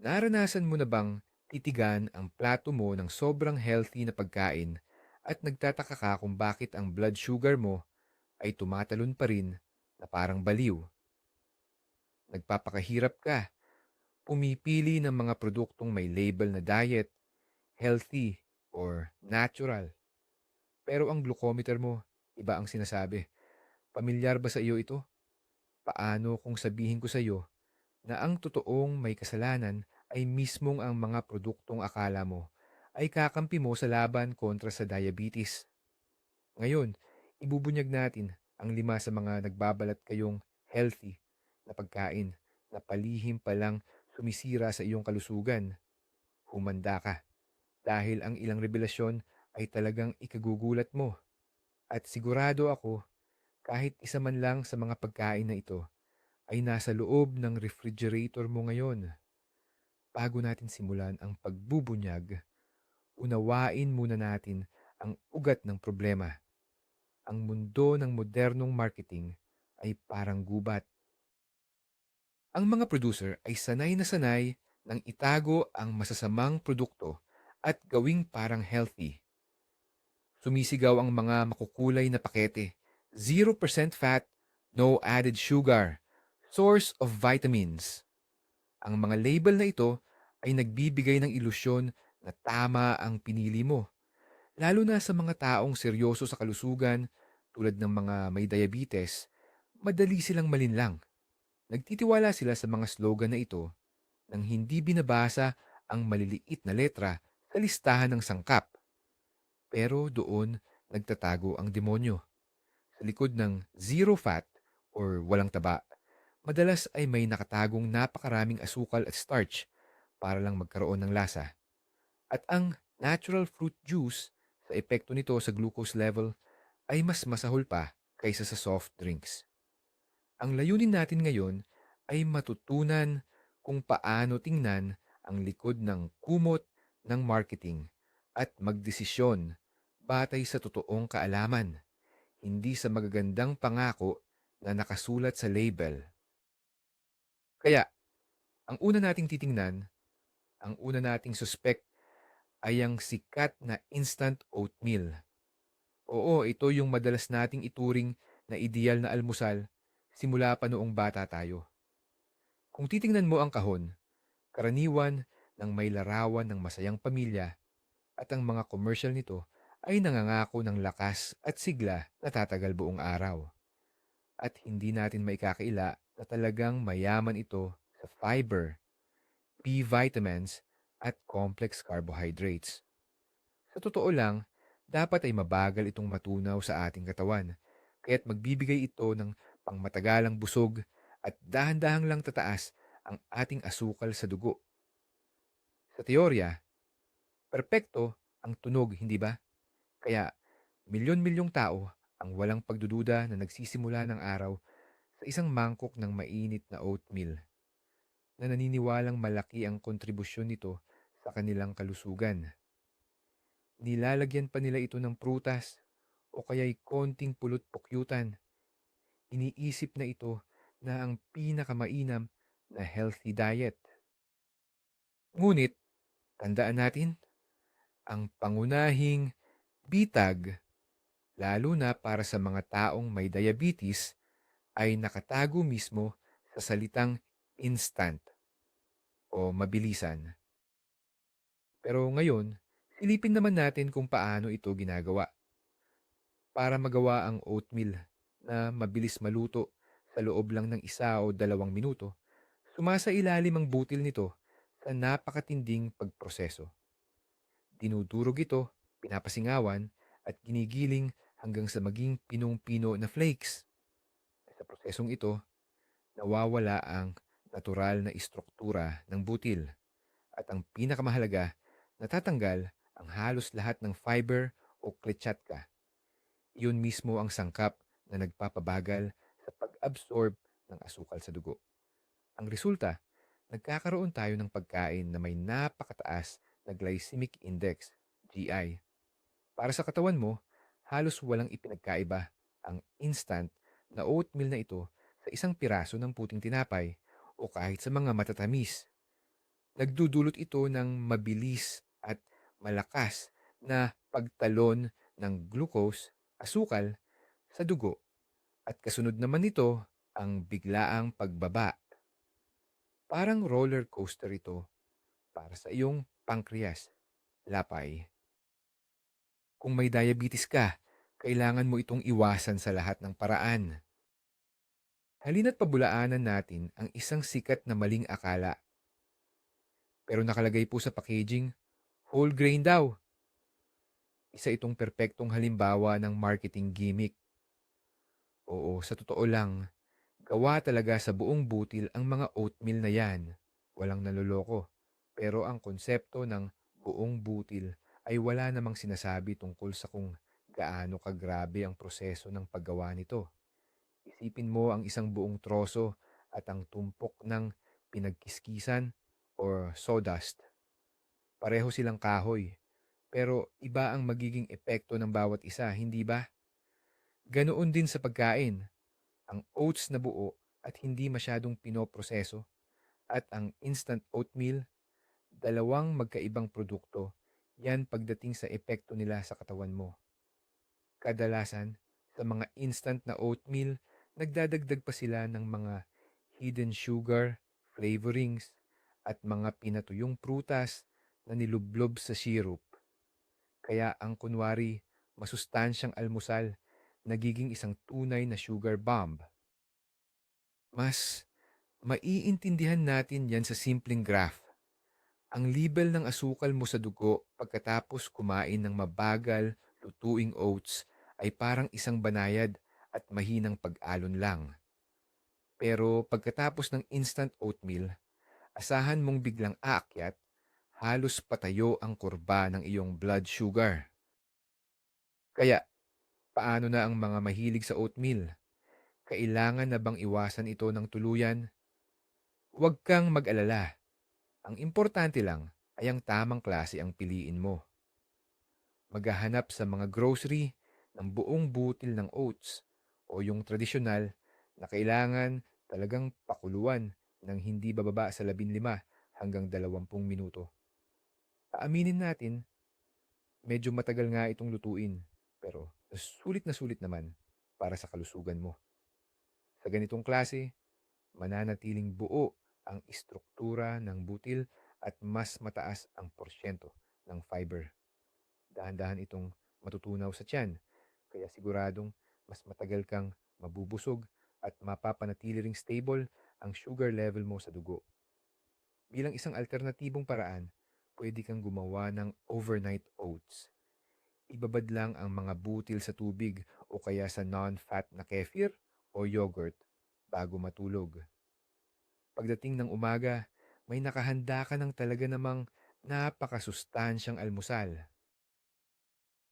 Naranasan mo na bang titigan ang plato mo ng sobrang healthy na pagkain at nagtataka ka kung bakit ang blood sugar mo ay tumatalon pa rin na parang baliw? Nagpapakahirap ka, pumipili ng mga produktong may label na diet, healthy, or natural. Pero ang glucometer mo, iba ang sinasabi. Pamilyar ba sa iyo ito? Paano kung sabihin ko sa iyo na ang totoong may kasalanan ay mismong ang mga produktong akala mo ay kakampi mo sa laban kontra sa diabetes? Ngayon, ibubunyag natin ang 5 sa mga nagbabalat kayong healthy na pagkain na palihim palang sumisira sa iyong kalusugan. Humanda ka dahil ang ilang revelasyon ay talagang ikagugulat mo. At sigurado ako, kahit isa man lang sa mga pagkain na ito ay nasa loob ng refrigerator mo ngayon. Bago natin simulan ang pagbubunyag, unawain muna natin ang ugat ng problema. Ang mundo ng modernong marketing ay parang gubat. Ang mga producer ay sanay na sanay ng itago ang masasamang produkto at gawing parang healthy. Sumisigaw ang mga makukulay na pakete. 0% fat, no added sugar. Source of vitamins. Ang mga label na ito ay nagbibigay ng ilusyon na tama ang pinili mo. Lalo na sa mga taong seryoso sa kalusugan tulad ng mga may diabetes, madali silang malinlang. Nagtitiwala sila sa mga slogan na ito nang hindi binabasa ang maliliit na letra sa listahan ng sangkap. Pero doon nagtatago ang demonyo. Sa likod ng zero fat or walang taba, madalas ay may nakatagong napakaraming asukal at starch para lang magkaroon ng lasa. At ang natural fruit juice sa epekto nito sa glucose level ay mas masahol pa kaysa sa soft drinks. Ang layunin natin ngayon ay matutunan kung paano tingnan ang likod ng kumot ng marketing at magdesisyon batay sa totoong kaalaman, hindi sa magagandang pangako na nakasulat sa label. Kaya, ang una nating titingnan, ang una nating suspect ay ang sikat na instant oatmeal. Oo, ito yung madalas nating ituring na ideal na almusal simula pa noong bata tayo. Kung titingnan mo ang kahon, karaniwan ng may larawan ng masayang pamilya at ang mga commercial nito ay nangangako ng lakas at sigla na tatagal buong araw. At hindi natin maikakaila na talagang mayaman ito sa fiber, B vitamins at complex carbohydrates. Sa totoo lang, dapat ay mabagal itong matunaw sa ating katawan, kaya't magbibigay ito ng pangmatagalang busog at dahan-dahang lang tataas ang ating asukal sa dugo. Sa teorya, perpekto ang tunog, hindi ba? Kaya milyon-milyong tao ang walang pagdududa na nagsisimula ng araw sa isang mangkok ng mainit na oatmeal na naniniwalang malaki ang kontribusyon nito sa kanilang kalusugan. Nilalagyan pa nila ito ng prutas o kaya'y konting pulot-pukyutan. Iniisip na ito na ang pinakamainam na healthy diet. Ngunit, tandaan natin, ang pangunahing bitag, lalo na para sa mga taong may diabetes, ay nakatago mismo sa salitang instant o mabilisan. Pero ngayon, silipin naman natin kung paano ito ginagawa. Para magawa ang oatmeal na mabilis maluto sa loob lang ng 1 o 2 minuto, sumasailalim ang butil nito sa napakatinding pagproseso. Dinudurog ito, pinapasingawan, at ginigiling hanggang sa maging pinong-pino na flakes. Sa prosesong ito, nawawala ang natural na istruktura ng butil at ang pinakamahalaga, natatanggal ang halos lahat ng fiber o kletsatka. Iyon mismo ang sangkap na nagpapabagal sa pag-absorb ng asukal sa dugo. Ang resulta, nagkakaroon tayo ng pagkain na may napakataas na glycemic index, GI. Para sa katawan mo, halos walang ipinagkaiba ang instant na oatmeal na ito sa isang piraso ng puting tinapay o kahit sa mga matatamis. Nagdudulot ito ng mabilis at malakas na pagtalon ng glucose, asukal, sa dugo at kasunod naman nito ang biglaang pagbaba. Parang roller coaster ito para sa iyong pancreas, lapay. Kung may diabetes ka, kailangan mo itong iwasan sa lahat ng paraan. Halina't pabulaanan natin ang isang sikat na maling akala. Pero nakalagay po sa packaging, whole grain daw. Isa itong perpektong halimbawa ng marketing gimmick. Oo, sa totoo lang, gawa talaga sa buong butil ang mga oatmeal na yan. Walang naloloko. Pero ang konsepto ng buong butil ay wala namang sinasabi tungkol sa kung gaano kagrabe ang proseso ng paggawa nito. Isipin mo ang isang buong troso at ang tumpok ng pinagkiskisan or sawdust. Pareho silang kahoy, pero iba ang magiging epekto ng bawat isa, hindi ba? Ganoon din sa pagkain. Ang oats na buo at hindi masyadong pinoproseso at ang instant oatmeal, dalawang magkaibang produkto. Yan pagdating sa epekto nila sa katawan mo. Kadalasan, sa mga instant na oatmeal, nagdadagdag pa sila ng mga hidden sugar, flavorings, at mga pinatuyong prutas na nilublob sa syrup. Kaya ang kunwari, masustansyang almusal, nagiging isang tunay na sugar bomb. Mas maiintindihan natin yan sa simpleng graph. Ang level ng asukal mo sa dugo pagkatapos kumain ng mabagal, lutuing oats ay parang isang banayad at mahinang pag-alon lang. Pero pagkatapos ng instant oatmeal, asahan mong biglang aakyat, halos patayo ang kurba ng iyong blood sugar. Kaya, paano na ang mga mahilig sa oatmeal? Kailangan na bang iwasan ito ng tuluyan? Huwag kang mag-alala. Ang importante lang ay ang tamang klase ang piliin mo. Maghahanap sa mga grocery ng buong butil ng oats o yung tradisyonal na kailangan talagang pakuluan ng hindi bababa sa 15 hanggang 20 minuto. Aaminin natin, medyo matagal nga itong lutuin, pero na sulit naman para sa kalusugan mo. Sa ganitong klase, mananatiling buo ang istruktura ng butil at mas mataas ang porsyento ng fiber. Dahan-dahan itong matutunaw sa tiyan, kaya siguradong mas matagal kang mabubusog at mapapanatili ring stable ang sugar level mo sa dugo. Bilang isang alternatibong paraan, pwede kang gumawa ng overnight oats. Ibabad lang ang mga butil sa tubig o kaya sa non-fat na kefir o yogurt bago matulog. Pagdating ng umaga, may nakahanda ka ng talaga namang napakasustansyang almusal.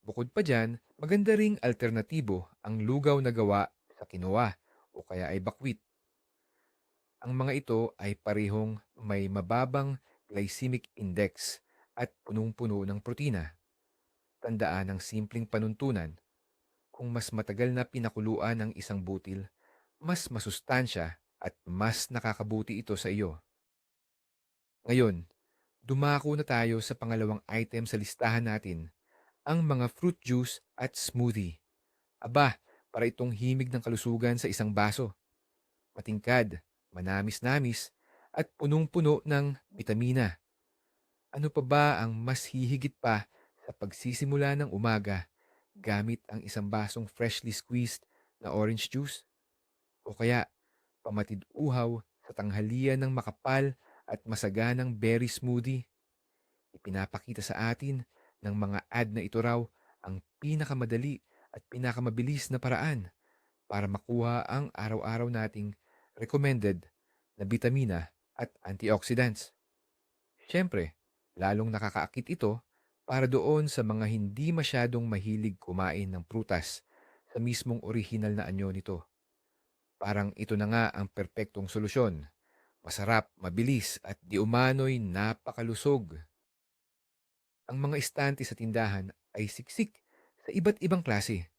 Bukod pa dyan, maganda ring alternatibo ang lugaw na gawa sa quinoa o kaya ay bakwit. Ang mga ito ay parehong may mababang glycemic index at punong-puno ng protina. Tandaan ang simpleng panuntunan, kung mas matagal na pinakuluan ang isang butil, mas masustansya at mas nakakabuti ito sa iyo. Ngayon, dumako na tayo sa pangalawang item sa listahan natin, ang mga fruit juice at smoothie. Aba, para itong himig ng kalusugan sa isang baso. Matingkad, manamis-namis, at punong-puno ng bitamina. Ano pa ba ang mas hihigit pa sa pagsisimula ng umaga gamit ang isang basong freshly squeezed na orange juice? O kaya pamatid-uhaw sa tanghalian ng makapal at masaganang berry smoothie? Ipinapakita sa atin ng mga ad na ito raw ang pinakamadali at pinakamabilis na paraan para makuha ang araw-araw nating recommended na bitamina at antioxidants. Siyempre, lalong nakakaakit ito para doon sa mga hindi masyadong mahilig kumain ng prutas sa mismong orihinal na anyo nito. Parang ito na nga ang perpektong solusyon. Masarap, mabilis at di umano'y napakalusog. Ang mga estante sa tindahan ay siksik sa iba't ibang klase.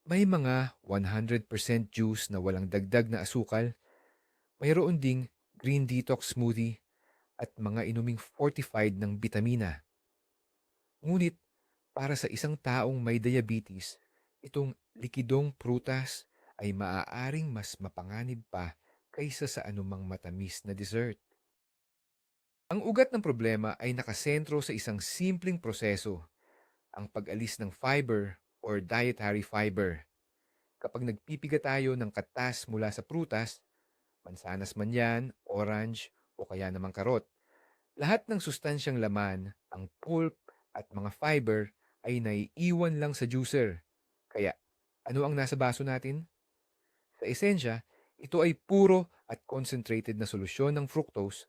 May mga 100% juice na walang dagdag na asukal, mayroon ding green detox smoothie at mga inuming fortified ng bitamina. Ngunit para sa isang taong may diabetes, itong likidong prutas ay maaaring mas mapanganib pa kaysa sa anumang matamis na dessert. Ang ugat ng problema ay nakasentro sa isang simpleng proseso, ang pag-alis ng fiber or dietary fiber. Kapag nagpipiga tayo ng katas mula sa prutas, mansanas man yan, orange, o kaya namang karot, lahat ng sustansyang laman, ang pulp at mga fiber ay naiiwan lang sa juicer. Kaya, ano ang nasa baso natin? Sa esensya, ito ay puro at concentrated na solusyon ng fructose,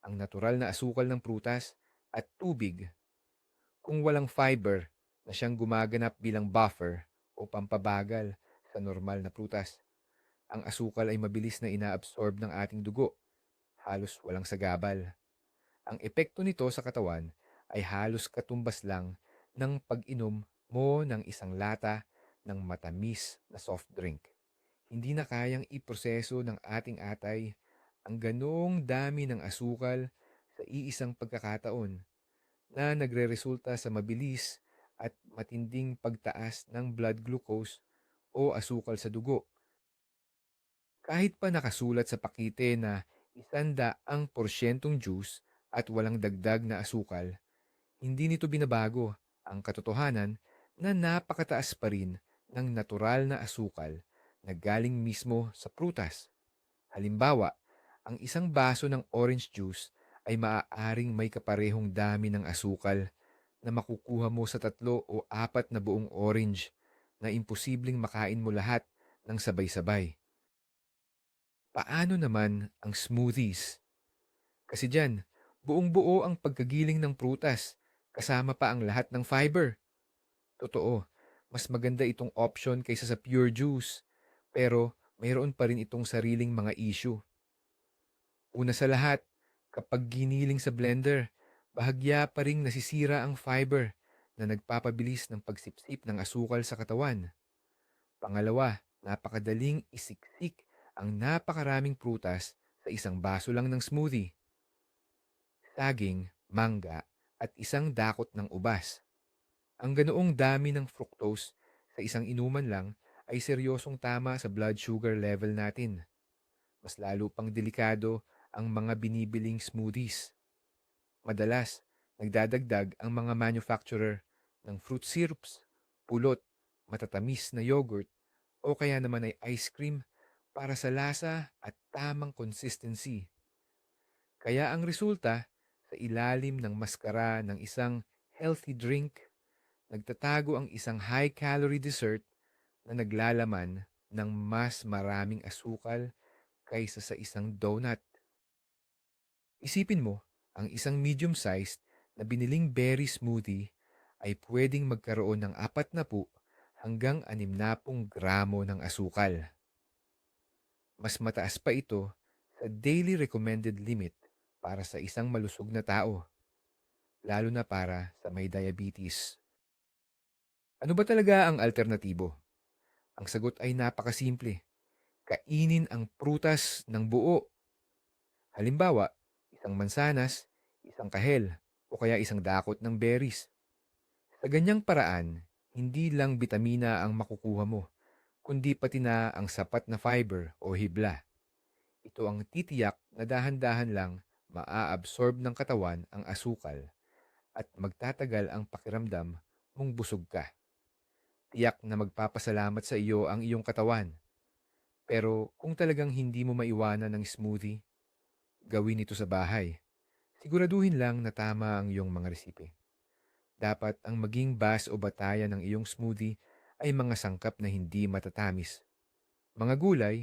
ang natural na asukal ng prutas, at tubig. Kung walang fiber na siyang gumaganap bilang buffer o pampabagal sa normal na prutas, ang asukal ay mabilis na inaabsorb ng ating dugo, halos walang sagabal. Ang epekto nito sa katawan ay halos katumbas lang ng pag-inom mo ng isang lata ng matamis na soft drink. Hindi na kayang iproseso ng ating atay ang ganong dami ng asukal sa iisang pagkakataon na nagreresulta sa mabilis at matinding pagtaas ng blood glucose o asukal sa dugo. Kahit pa nakasulat sa pakete na 100% juice at walang dagdag na asukal, hindi nito binabago ang katotohanan na napakataas pa rin ng natural na asukal na galing mismo sa prutas. Halimbawa, ang isang baso ng orange juice ay maaaring may kaparehong dami ng asukal na makukuha mo sa 3 o 4 na buong orange na imposibleng makain mo lahat ng sabay-sabay. Paano naman ang smoothies? Kasi dyan, buong-buo ang pagkagiling ng prutas, kasama pa ang lahat ng fiber. Totoo, mas maganda itong option kaysa sa pure juice, pero mayroon pa rin itong sariling mga issue. Una sa lahat, kapag giniling sa blender, bahagya pa ring nasisira ang fiber na nagpapabilis ng pagsipsip ng asukal sa katawan. Pangalawa, napakadaling isiksik ang napakaraming prutas sa isang baso lang ng smoothie, saging, mangga, at isang dakot ng ubas. Ang ganoong dami ng fructose sa isang inuman lang ay seryosong tama sa blood sugar level natin. Mas lalo pang delikado ang mga binibiling smoothies. Madalas, nagdadagdag ang mga manufacturer ng fruit syrups, pulot, matatamis na yogurt, o kaya naman ay ice cream para sa lasa at tamang consistency. Kaya ang resulta, sa ilalim ng maskara ng isang healthy drink, nagtatago ang isang high-calorie dessert na naglalaman ng mas maraming asukal kaysa sa isang donut. Isipin mo, ang isang medium-sized na biniling berry smoothie ay pwedeng magkaroon ng 40 hanggang 60 gramo ng asukal. Mas mataas pa ito sa daily recommended limit para sa isang malusog na tao, lalo na para sa may diabetes. Ano ba talaga ang alternatibo? Ang sagot ay napakasimple. Kainin ang prutas ng buo. Halimbawa, isang mansanas, isang kahel, o kaya isang dakot ng berries. Sa ganyang paraan, hindi lang bitamina ang makukuha mo, kundi pati na ang sapat na fiber o hibla. Ito ang titiyak na dahan-dahan lang maa-absorb ng katawan ang asukal at magtatagal ang pakiramdam mong busog ka. Tiyak na magpapasalamat sa iyo ang iyong katawan. Pero kung talagang hindi mo maiwanan ng smoothie, gawin ito sa bahay. Siguraduhin lang na tama ang iyong mga resipe. Dapat ang maging bas o bataya ng iyong smoothie ay mga sangkap na hindi matatamis. Mga gulay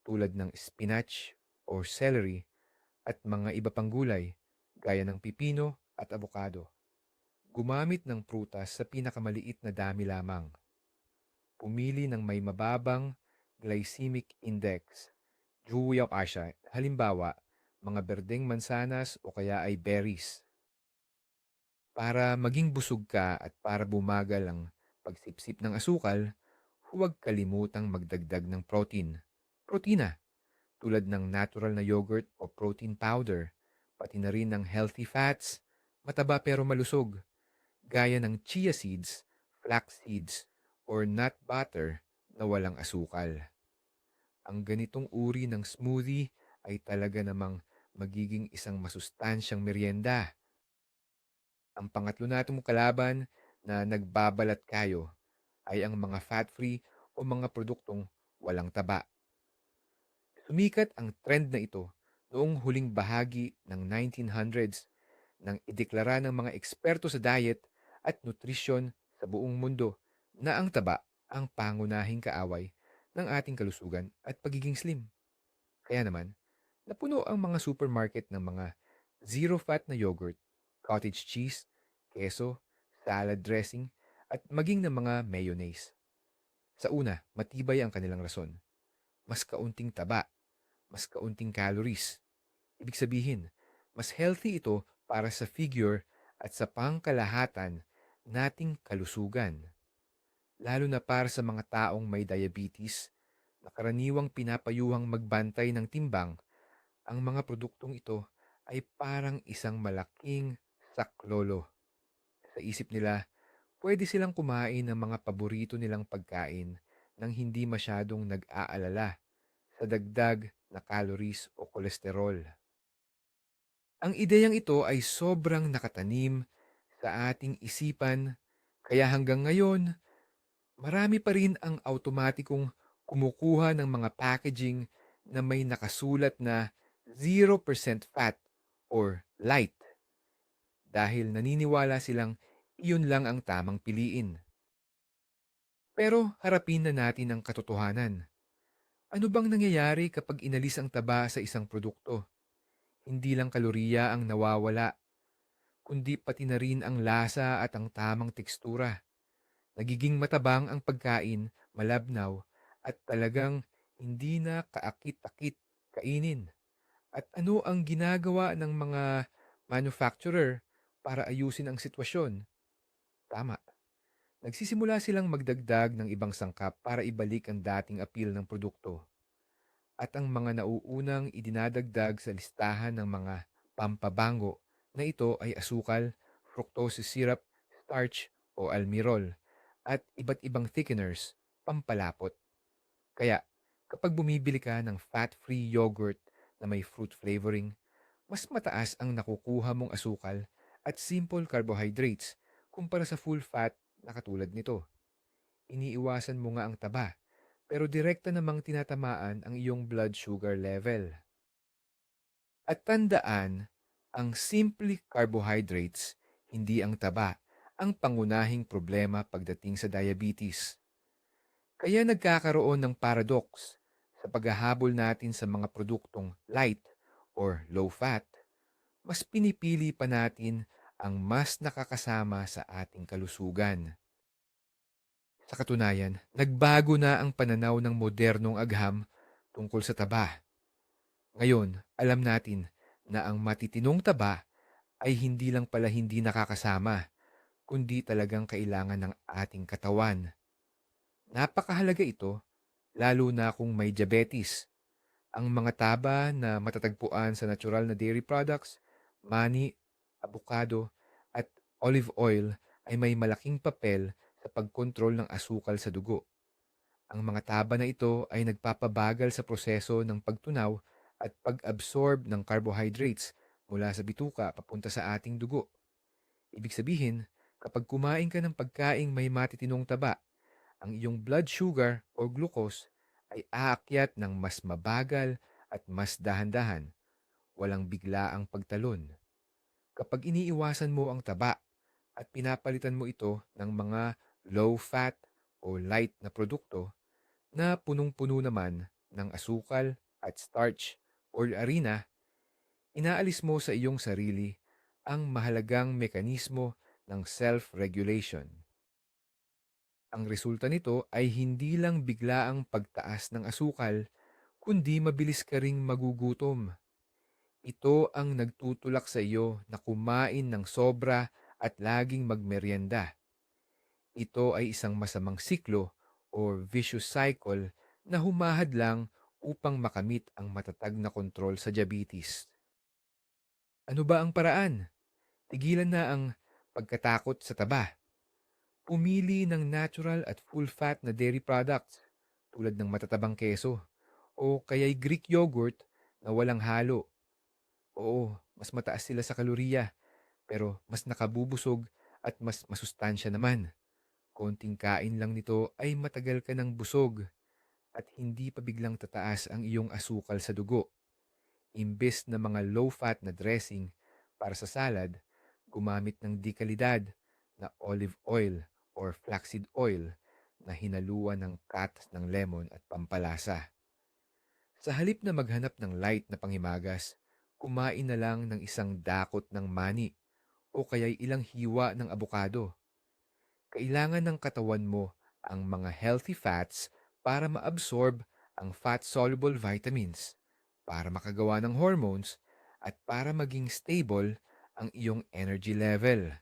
tulad ng spinach or celery at mga iba pang gulay gaya ng pipino at abokado. Gumamit ng prutas sa pinakamaliit na dami lamang. Pumili ng may mababang glycemic index. Juya asya, halimbawa, mga berdeng mansanas o kaya ay berries. Para maging busog ka at para bumagal ang pagsipsip ng asukal, huwag kalimutang magdagdag ng protein. Protina, tulad ng natural na yogurt o protein powder, pati na rin ng healthy fats, mataba pero malusog, gaya ng chia seeds, flax seeds, or nut butter na walang asukal. Ang ganitong uri ng smoothie ay talaga namang magiging isang masustansyang merienda. Ang pangatlo nating kalaban na nagbabalat kayo ay ang mga fat-free o mga produktong walang taba. Sumikat ang trend na ito noong huling bahagi ng 1900s nang ideklara ng mga eksperto sa diet at nutrisyon sa buong mundo na ang taba ang pangunahing kaaway ng ating kalusugan at pagiging slim. Kaya naman, napuno ang mga supermarket ng mga zero-fat na yogurt, cottage cheese, keso, salad dressing, at maging ng mga mayonnaise. Sa una, matibay ang kanilang rason. Mas kaunting taba, mas kaunting calories. Ibig sabihin, mas healthy ito para sa figure at sa pangkalahatan nating kalusugan. Lalo na para sa mga taong may diabetes na karaniwang pinapayuhang magbantay ng timbang, ang mga produktong ito ay parang isang malaking saklolo. Sa isip nila, pwede silang kumain ng mga paborito nilang pagkain nang hindi masyadong nag-aalala sa dagdag na calories o kolesterol. Ang ideyang ito ay sobrang nakatanim sa ating isipan, kaya hanggang ngayon, marami pa rin ang automatikong kumukuha ng mga packaging na may nakasulat na 0% fat or light dahil naniniwala silang iyon lang ang tamang piliin. Pero harapin na natin ang katotohanan. Ano bang nangyayari kapag inalis ang taba sa isang produkto? Hindi lang kaloriya ang nawawala, kundi pati na rin ang lasa at ang tamang tekstura. Nagiging matabang ang pagkain, malabnaw, at talagang hindi na kaakit-akit kainin. At ano ang ginagawa ng mga manufacturer para ayusin ang sitwasyon? Tama. Nagsisimula silang magdagdag ng ibang sangkap para ibalik ang dating appeal ng produkto. At ang mga nauunang idinadagdag sa listahan ng mga pampabango na ito ay asukal, fructose syrup, starch o almirol, at iba't ibang thickeners, pampalapot. Kaya, kapag bumibili ka ng fat-free yogurt na may fruit flavoring, mas mataas ang nakukuha mong asukal at simple carbohydrates kumpara sa full fat na katulad nito. Iniiwasan mo nga ang taba, pero direkta namang tinatamaan ang iyong blood sugar level. At tandaan, ang simple carbohydrates, hindi ang taba, ang pangunahing problema pagdating sa diabetes. Kaya nagkakaroon ng paradox sa paghahabol natin sa mga produktong light or low fat, mas pinipili pa natin ang mas nakakasama sa ating kalusugan. Sa katunayan, nagbago na ang pananaw ng modernong agham tungkol sa taba. Ngayon, alam natin na ang matitinong taba ay hindi lang pala hindi nakakasama, kundi talagang kailangan ng ating katawan. Napakahalaga ito, lalo na kung may diabetes. Ang mga taba na matatagpuan sa natural na dairy products, mani, abukado, at olive oil ay may malaking papel sa pagkontrol ng asukal sa dugo. Ang mga taba na ito ay nagpapabagal sa proseso ng pagtunaw at pag-absorb ng carbohydrates mula sa bituka papunta sa ating dugo. Ibig sabihin, kapag kumain ka ng pagkaing may matitinong taba, ang iyong blood sugar o glucose ay aakyat ng mas mabagal at mas dahan-dahan, walang bigla ang pagtalon. Kapag iniiwasan mo ang taba at pinapalitan mo ito ng mga low-fat o light na produkto na punong-puno naman ng asukal at starch o harina, inaalis mo sa iyong sarili ang mahalagang mekanismo ng self-regulation. Ang resulta nito ay hindi lang biglaang pagtaas ng asukal, kundi mabilis ka ring magugutom. Ito ang nagtutulak sa iyo na kumain ng sobra at laging magmeryenda. Ito ay isang masamang siklo o vicious cycle na humahad lang upang makamit ang matatag na kontrol sa diabetes. Ano ba ang paraan? Tigilan na ang pagkatakot sa taba. Pumili ng natural at full-fat na dairy products tulad ng matatabang keso o kaya'y Greek yogurt na walang halo. Oo, mas mataas sila sa kaloriya pero mas nakabubusog at mas masustansya naman. Konting kain lang nito ay matagal ka ng busog at hindi pa biglang tataas ang iyong asukal sa dugo. Imbes na mga low-fat na dressing para sa salad, gumamit ng dekalidad na olive oil or flaxseed oil na hinaluan ng katas ng lemon at pampalasa. Sa halip na maghanap ng light na panghimagas, kumain na lang ng isang dakot ng mani o kaya'y ilang hiwa ng abukado. Kailangan ng katawan mo ang mga healthy fats para maabsorb ang fat-soluble vitamins, para makagawa ng hormones, at para maging stable ang iyong energy level.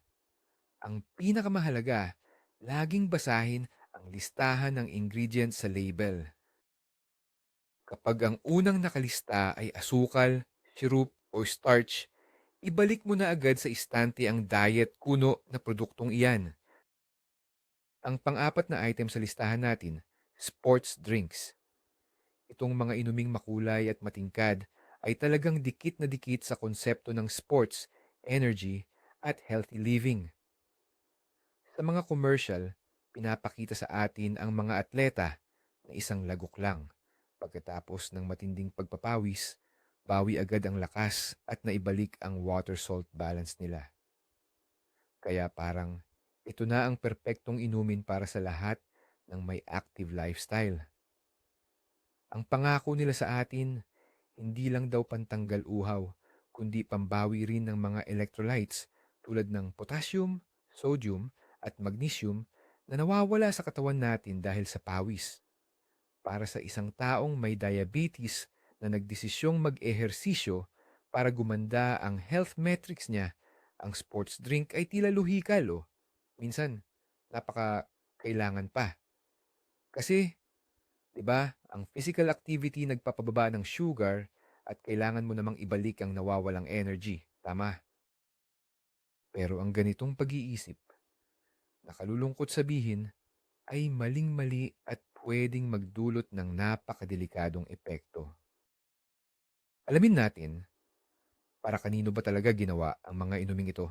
Ang pinakamahalaga, laging basahin ang listahan ng ingredients sa label. Kapag ang unang nakalista ay asukal, sirup o starch, ibalik mo na agad sa istante ang diet kuno na produktong iyan. Ang pang-apat na item sa listahan natin, sports drinks. Itong mga inuming makulay at matingkad ay talagang dikit na dikit sa konsepto ng sports, energy, at healthy living. Sa mga commercial, pinapakita sa atin ang mga atleta na isang lagok lang. Pagkatapos ng matinding pagpapawis, bawi agad ang lakas at naibalik ang water-salt balance nila. Kaya parang ito na ang perpektong inumin para sa lahat ng may active lifestyle. Ang pangako nila sa atin, hindi lang daw pantanggal uhaw, kundi pambawi rin ng mga electrolytes tulad ng potassium, sodium, at magnesium na nawawala sa katawan natin dahil sa pawis. Para sa isang taong may diabetes na nagdesisyong mag-ehersisyo para gumanda ang health metrics niya, ang sports drink ay tila luhikal o minsan napaka kailangan pa. Kasi 'di ba, ang physical activity nagpapababa ng sugar at kailangan mo namang ibalik ang nawawalang energy, tama? Pero ang ganitong pag-iisip, nakalulungkot sabihin, ay maling-mali at pwedeng magdulot ng napakadelikadong epekto. Alamin natin, para kanino ba talaga ginawa ang mga inuming ito?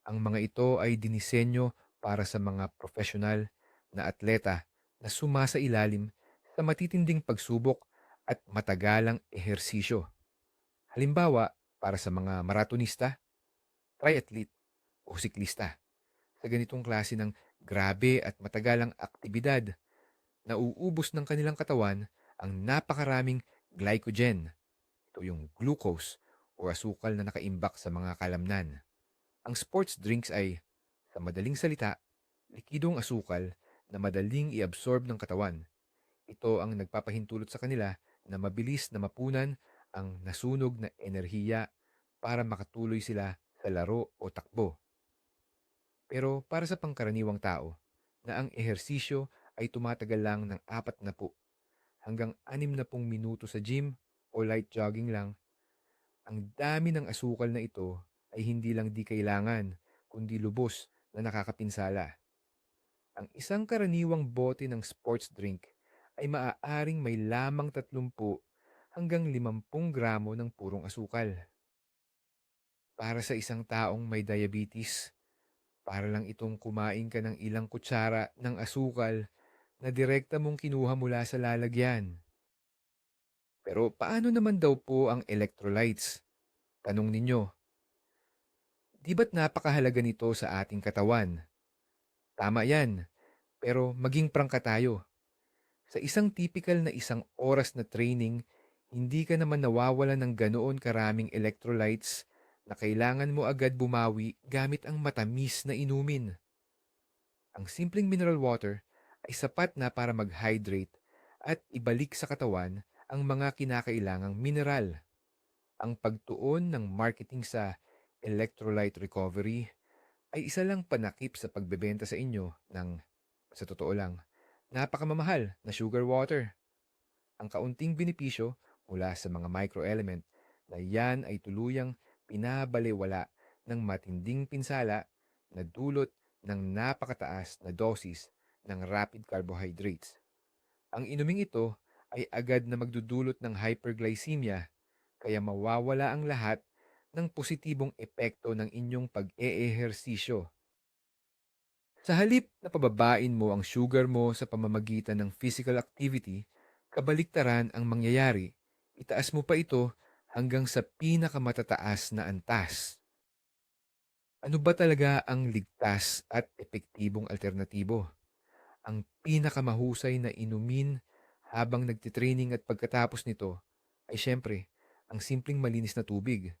Ang mga ito ay dinisenyo para sa mga profesional na atleta na sumasa ilalim sa matitinding pagsubok at matagalang ehersisyo. Halimbawa, para sa mga maratonista, triathlete o siklista. Sa ganitong klase ng grabe at matagalang aktibidad, nauubos ng kanilang katawan ang napakaraming glycogen. Ito yung glucose o asukal na nakaimbak sa mga kalamnan. Ang sports drinks ay, sa madaling salita, likidong asukal na madaling i-absorb ng katawan. Ito ang nagpapahintulot sa kanila na mabilis na mapunan ang nasunog na enerhiya para makatuloy sila sa laro o takbo. Pero para sa pangkaraniwang tao, na ang ehersisyo ay tumatagal lang ng 40 hanggang 60 minuto sa gym o light jogging lang, ang dami ng asukal na ito ay hindi lang di kailangan, kundi lubos na nakakapinsala. Ang isang karaniwang bote ng sports drink ay maaaring may lamang 30 hanggang 50 gramo ng purong asukal. Para sa isang taong may diabetes, para lang itong kumain ka ng ilang kutsara ng asukal na direkta mong kinuha mula sa lalagyan. Pero paano naman daw po ang electrolytes? Tanong ninyo, di ba't napakahalaga nito sa ating katawan? Tama yan, pero maging prangka tayo. Sa isang typical na isang oras na training, hindi ka naman nawawalan ng ganoon karaming electrolytes na kailangan mo agad bumawi gamit ang matamis na inumin. Ang simpleng mineral water ay sapat na para mag-hydrate at ibalik sa katawan ang mga kinakailangang mineral. Ang pagtuon ng marketing sa electrolyte recovery ay isa lang panakip sa pagbebenta sa inyo ng, sa totoo lang, napakamamahal na sugar water. Ang kaunting benepisyo mula sa mga microelement na yan ay tuluyang pinabalewala ng matinding pinsala na dulot ng napakataas na dosis ng rapid carbohydrates. Ang inuming ito ay agad na magdudulot ng hyperglycemia, kaya mawawala ang lahat ng positibong epekto ng inyong pag-eehersisyo. Sa halip na pababain mo ang sugar mo sa pamamagitan ng physical activity, kabaliktaran ang mangyayari. Itaas mo pa ito hanggang sa pinakamatataas na antas. Ano ba talaga ang ligtas at epektibong alternatibo? Ang pinakamahusay na inumin habang nagtitraining at pagkatapos nito ay siyempre ang simpleng malinis na tubig.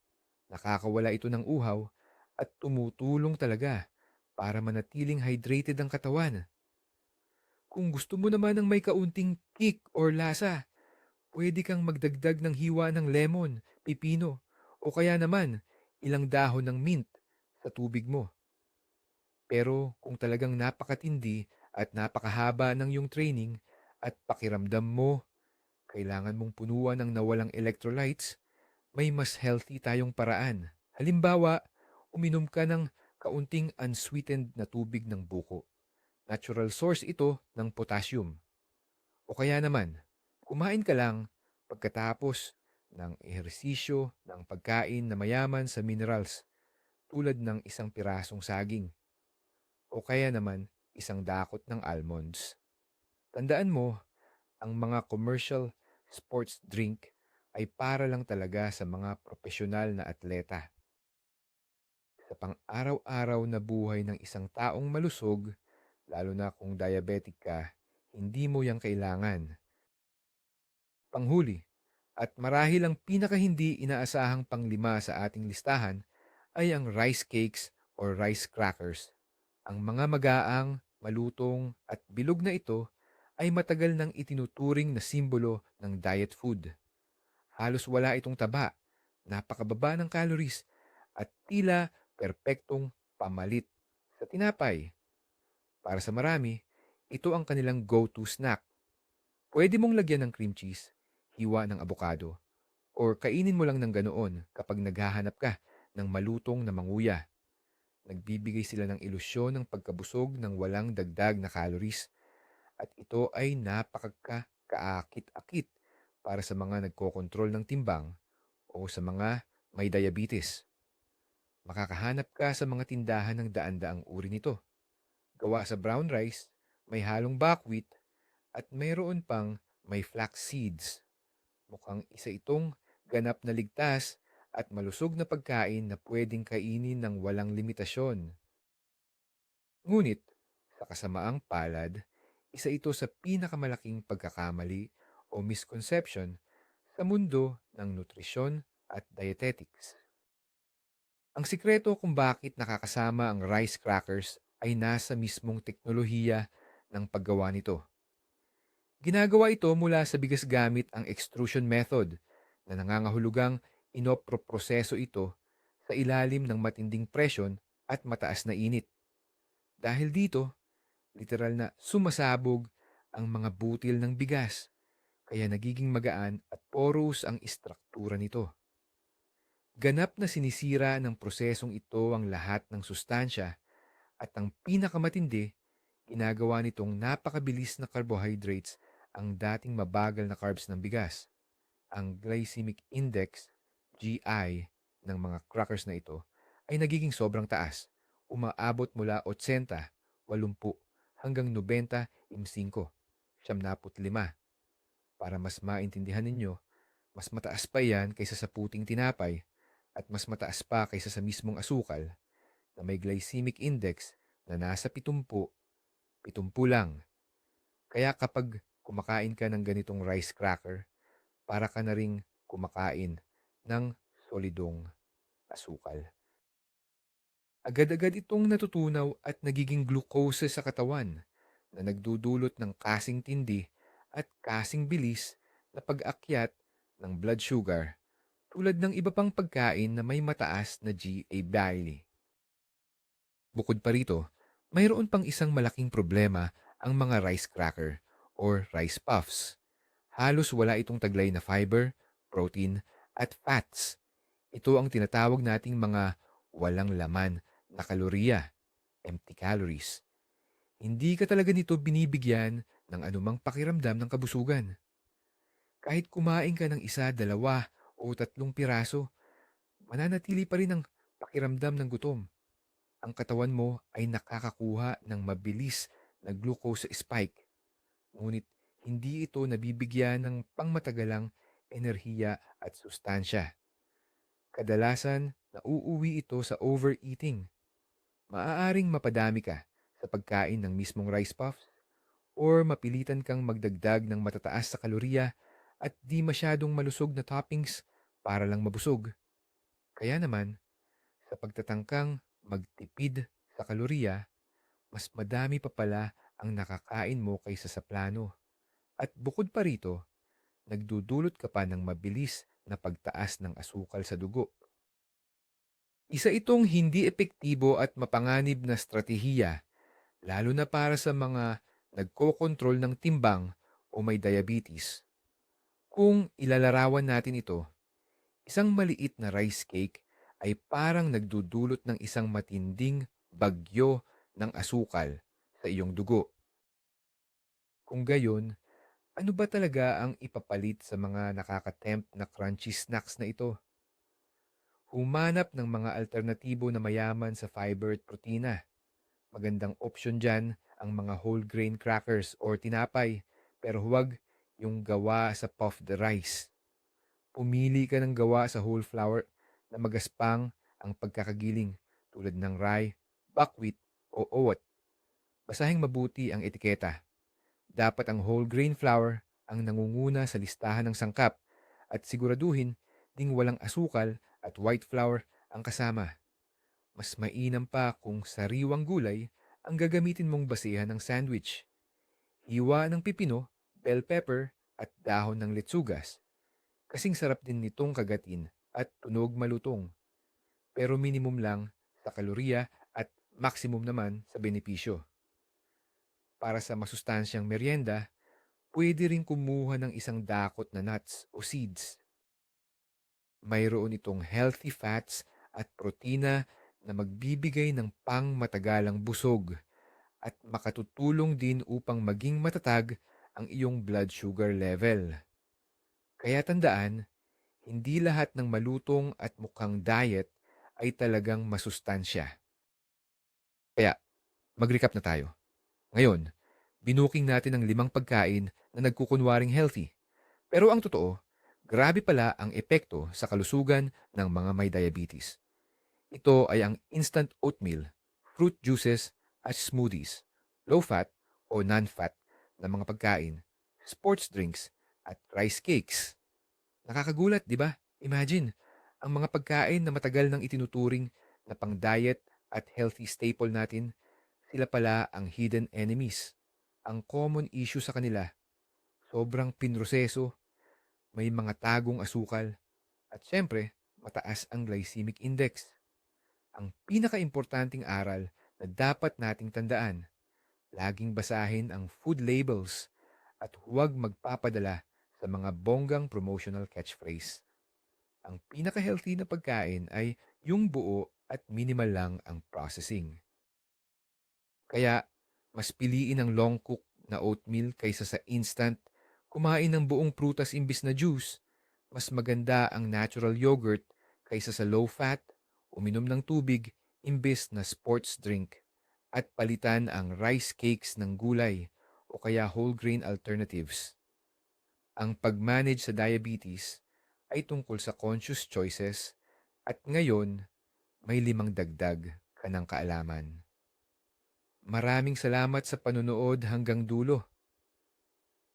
Nakakawala ito ng uhaw at tumutulong talaga para manatiling hydrated ang katawan. Kung gusto mo naman ng may kaunting kick or lasa, pwede kang magdagdag ng hiwa ng lemon, pipino, o kaya naman ilang dahon ng mint sa tubig mo. Pero kung talagang napakatindi at napakahaba ng iyong training at pakiramdam mo, kailangan mong punuan ng nawalang electrolytes, may mas healthy tayong paraan. Halimbawa, uminom ka ng kaunting unsweetened na tubig ng buko. Natural source ito ng potassium. O kaya naman, kumain ka lang pagkatapos ng ehersisyo ng pagkain na mayaman sa minerals tulad ng isang pirasong saging o kaya naman isang dakot ng almonds. Tandaan mo, ang mga commercial sports drink ay para lang talaga sa mga profesional na atleta. Sa pang-araw-araw na buhay ng isang taong malusog, lalo na kung diabetic ka, hindi mo yang kailangan. Panghuli, at marahil ang pinaka-hindi inaasahang panglima sa ating listahan ay ang rice cakes or rice crackers. Ang mga magaang, malutong at bilog na ito ay matagal nang itinuturing na simbolo ng diet food. Halos wala itong taba, napakababa ng calories, at tila perpektong pamalit sa tinapay. Para sa marami, ito ang kanilang go-to snack. Pwede mong lagyan ng cream cheese, hiwa ng abokado, or kainin mo lang ng ganoon kapag naghahanap ka ng malutong na manguya. Nagbibigay sila ng ilusyon ng pagkabusog ng walang dagdag na calories at ito ay napakakaakit-akit para sa mga nagkokontrol ng timbang o sa mga may diabetes. Makakahanap ka sa mga tindahan ng daan-daang uri nito. Gawa sa brown rice, may halong buckwheat, at mayroon pang may flax seeds. Mukhang isa itong ganap na ligtas at malusog na pagkain na pwedeng kainin ng walang limitasyon. Ngunit, sa kasamaang palad, isa ito sa pinakamalaking pagkakamali o misconception sa mundo ng nutrisyon at dietetics. Ang sikreto kung bakit nakakasama ang rice crackers ay nasa mismong teknolohiya ng paggawa nito. Ginagawa ito mula sa bigas gamit ang extrusion method na nangangahulugang inoproproseso ito sa ilalim ng matinding presyon at mataas na init. Dahil dito, literal na sumasabog ang mga butil ng bigas, kaya nagiging magaan at porous ang istruktura nito. Ganap na sinisira ng prosesong ito ang lahat ng sustansya at ang pinakamatindi, ginagawa nitong napakabilis na carbohydrates ang dating mabagal na carbs ng bigas. Ang glycemic index, GI, ng mga crackers na ito ay nagiging sobrang taas. Umaabot mula 80, 80 hanggang 95, 75. Para mas maintindihan ninyo, mas mataas pa yan kaysa sa puting tinapay at mas mataas pa kaysa sa mismong asukal na may glycemic index na nasa 70, 70 lang. Kaya kapag kumakain ka ng ganitong rice cracker, para ka na ring kumakain ng solidong asukal. Agad-agad itong natutunaw at nagiging glucose sa katawan na nagdudulot ng kasing tindi at kasing bilis na pag-akyat ng blood sugar tulad ng iba pang pagkain na may mataas na GA value. Bukod pa rito, mayroon pang isang malaking problema ang mga rice cracker or rice puffs. Halos wala itong taglay na fiber, protein, at fats. Ito ang tinatawag nating mga walang laman na kalorya, empty calories. Hindi ka talaga nito binibigyan ng anumang pakiramdam ng kabusugan. Kahit kumain ka ng isa, dalawa o tatlong piraso, mananatili pa rin ang pakiramdam ng gutom. Ang katawan mo ay nakakakuha ng mabilis na glucose spike, ngunit hindi ito nabibigyan ng pangmatagalang enerhiya at sustansya. Kadalasan, nauuwi ito sa overeating. Maaaring mapadami ka sa pagkain ng mismong rice puffs or mapilitan kang magdagdag ng matataas sa kalorya at di masyadong malusog na toppings para lang mabusog. Kaya naman, sa pagtatangkang magtipid sa kalorya, mas madami pa pala ang nakakain mo kaysa sa plano. At bukod pa rito, nagdudulot ka pa ng mabilis na pagtaas ng asukal sa dugo. Isa itong hindi epektibo at mapanganib na estratehiya, lalo na para sa mga nagkokontrol ng timbang o may diabetes. Kung ilalarawan natin ito, isang maliit na rice cake ay parang nagdudulot ng isang matinding bagyo ng asukal sa iyong dugo. Kung gayon, ano ba talaga ang ipapalit sa mga nakakatempt na crunchy snacks na ito? Humanap ng mga alternatibo na mayaman sa fiber at protina. Magandang option dyan ang mga whole grain crackers or tinapay, pero huwag yung gawa sa puffed rice. Pumili ka ng gawa sa whole flour na magaspang ang pagkakagiling tulad ng rye, buckwheat o oat. Basahing mabuti ang etiketa. Dapat ang whole grain flour ang nangunguna sa listahan ng sangkap at siguraduhin ding walang asukal at white flour ang kasama. Mas mainam pa kung sariwang gulay ang gagamitin mong basihan ng sandwich. Hiwa ng pipino, bell pepper at dahon ng letsugas. Kasing sarap din nitong kagatin at tunog malutong. Pero minimum lang sa kalorya at maximum naman sa benepisyo. Para sa masustansyang merienda, pwede rin kumuha ng isang dakot na nuts o seeds. Mayroon itong healthy fats at protina na magbibigay ng pangmatagalang busog at makatutulong din upang maging matatag ang iyong blood sugar level. Kaya tandaan, hindi lahat ng malutong at mukhang diet ay talagang masustansya. Kaya, mag-recap na tayo. Ngayon, binuking natin ang 5 pagkain na nagkukunwaring healthy. Pero ang totoo, grabe pala ang epekto sa kalusugan ng mga may diabetes. Ito ay ang instant oatmeal, fruit juices at smoothies, low-fat o non-fat na mga pagkain, sports drinks at rice cakes. Nakakagulat, di ba? Imagine, ang mga pagkain na matagal nang itinuturing na pang-diet at healthy staple natin, sila pala ang hidden enemies. Ang common issue sa kanila, sobrang pinroseso, may mga tagong asukal, at syempre, mataas ang glycemic index. Ang pinakaimportanting aral na dapat nating tandaan, laging basahin ang food labels at huwag magpapadala sa mga bonggang promotional catchphrase. Ang pinaka-healthy na pagkain ay yung buo at minimal lang ang processing. Kaya, mas piliin ang long cook na oatmeal kaysa sa instant, kumain ng buong prutas imbis na juice. Mas maganda ang natural yogurt kaysa sa low-fat, uminom ng tubig imbis na sports drink, at palitan ang rice cakes ng gulay o kaya whole grain alternatives. Ang pag-manage sa diabetes ay tungkol sa conscious choices at ngayon may 5 dagdag ka ng kaalaman. Maraming salamat sa panonood hanggang dulo.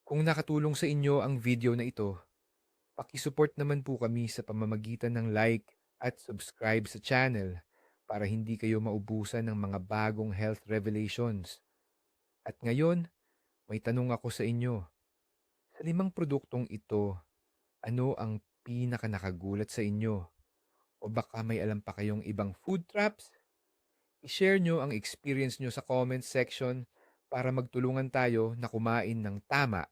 Kung nakatulong sa inyo ang video na ito, pakisupport naman po kami sa pamamagitan ng like at subscribe sa channel para hindi kayo maubusan ng mga bagong health revelations. At ngayon, may tanong ako sa inyo. Sa 5 produktong ito, ano ang pinaka nakagulat sa inyo? O baka may alam pa kayong ibang food traps? I-share nyo ang experience nyo sa comment section para magtulungan tayo na kumain ng tama